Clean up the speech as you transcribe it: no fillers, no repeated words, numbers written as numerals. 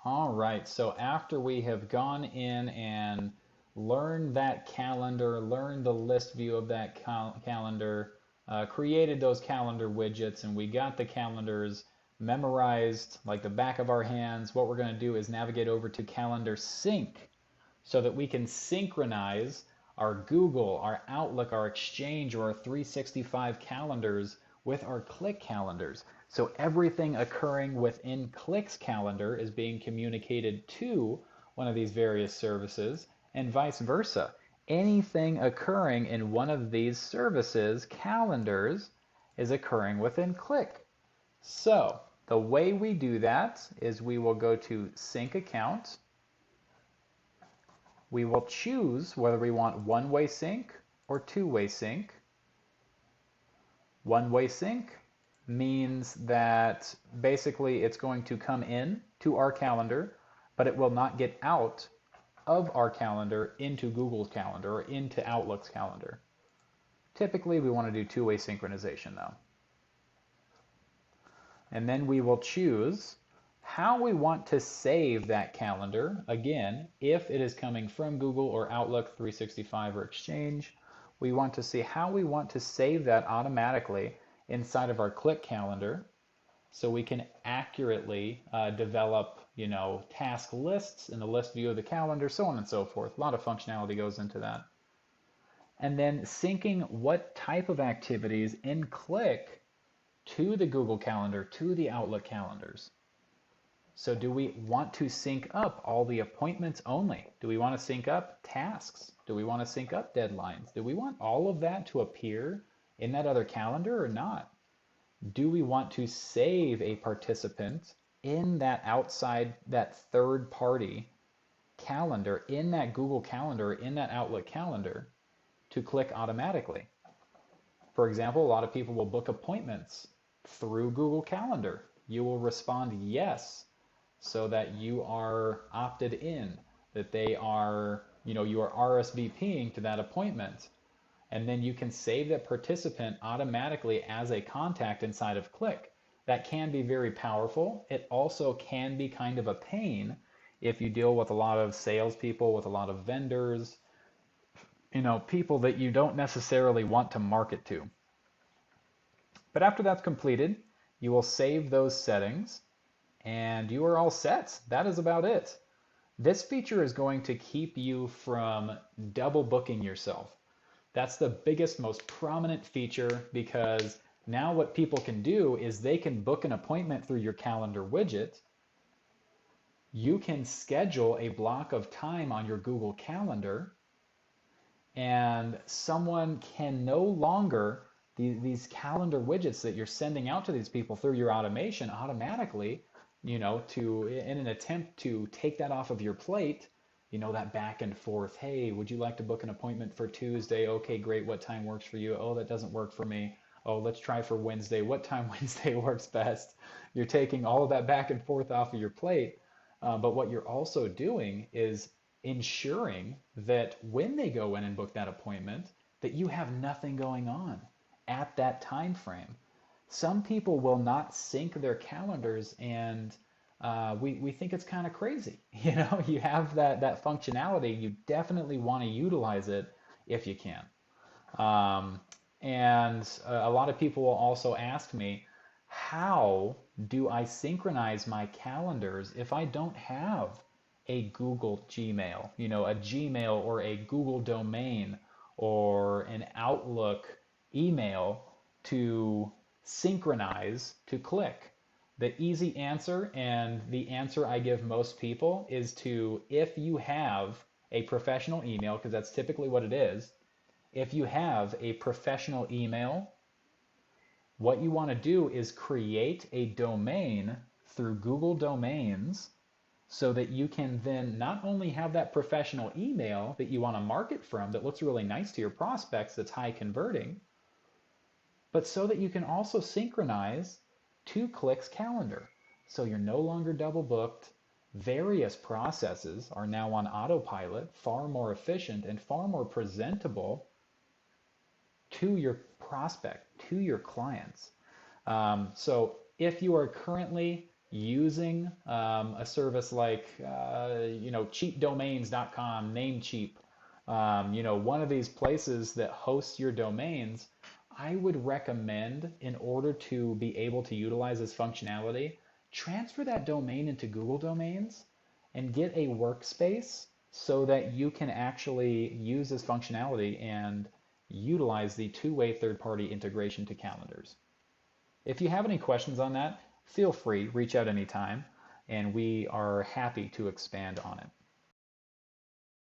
All right, so after we have gone in and learned that calendar, learned the list view of that calendar, created those calendar widgets, and we got the calendars memorized like the back of our hands, what we're going to do is navigate over to Calendar Sync so that we can synchronize our Google, our Outlook, our Exchange, or our 365 calendars with our Clique calendars. So everything occurring within Clique's calendar is being communicated to one of these various services, and vice versa. Anything occurring in one of these services' calendars is occurring within Clique. So the way we do that is we will go to Sync Account. We will choose whether we want one-way sync or two-way sync. One-way sync means that basically it's going to come in to our calendar, but it will not get out of our calendar into Google's calendar or into Outlook's calendar. Typically, we want to do two-way synchronization though. And then we will choose how we want to save that calendar. Again, if it is coming from Google or Outlook 365 or Exchange, we want to see how we want to save that automatically inside of our Clique calendar so we can accurately develop, task lists in the list view of the calendar, so on and so forth. A lot of functionality goes into that. And then syncing what type of activities in Clique to the Google Calendar, to the Outlook calendars. So do we want to sync up all the appointments only? Do we want to sync up tasks? Do we want to sync up deadlines? Do we want all of that to appear in that other calendar or not? Do we want to save a participant in that outside, that third party calendar, in that Google Calendar, in that Outlook calendar to click automatically? For example, a lot of people will book appointments through Google Calendar. You will respond yes, so that you are opted in, that they are, you are RSVPing to that appointment. And then you can save that participant automatically as a contact inside of Clique. That can be very powerful. It also can be kind of a pain if you deal with a lot of salespeople, with a lot of vendors, people that you don't necessarily want to market to. But after that's completed, you will save those settings and you are all set. That is about it. This feature is going to keep you from double booking yourself. That's the biggest, most prominent feature, because now what people can do is they can book an appointment through your calendar widget. You can schedule a block of time on your Google Calendar, and someone can no longer, these calendar widgets that you're sending out to these people through your automation automatically, in an attempt to take that off of your plate, that back and forth. Hey, would you like to book an appointment for Tuesday? Okay, great. What time works for you? Oh, that doesn't work for me. Oh, let's try for Wednesday. What time Wednesday works best? You're taking all of that back and forth off of your plate. But what you're also doing is ensuring that when they go in and book that appointment, that you have nothing going on at that time frame. Some people will not sync their calendars, and we think it's kind of crazy. You have that functionality. You definitely want to utilize it if you can. And a lot of people will also ask me, how do I synchronize my calendars if I don't have a Google Gmail, a Gmail or a Google domain or an Outlook email to synchronize to Clique? The easy answer, and the answer I give most people, is to, if you have a professional email, because that's typically what it is, if you have a professional email, what you want to do is create a domain through Google Domains so that you can then not only have that professional email that you want to market from that looks really nice to your prospects, that's high converting, but so that you can also synchronize to Clique's calendar. So you're no longer double booked. Various processes are now on autopilot, far more efficient and far more presentable to your prospect, to your clients. So if you are currently using a service like cheapdomains.com, Namecheap, one of these places that hosts your domains, I would recommend, in order to be able to utilize this functionality, transfer that domain into Google Domains and get a workspace so that you can actually use this functionality and utilize the two-way third-party integration to calendars. If you have any questions on that, feel free, reach out anytime, and we are happy to expand on it.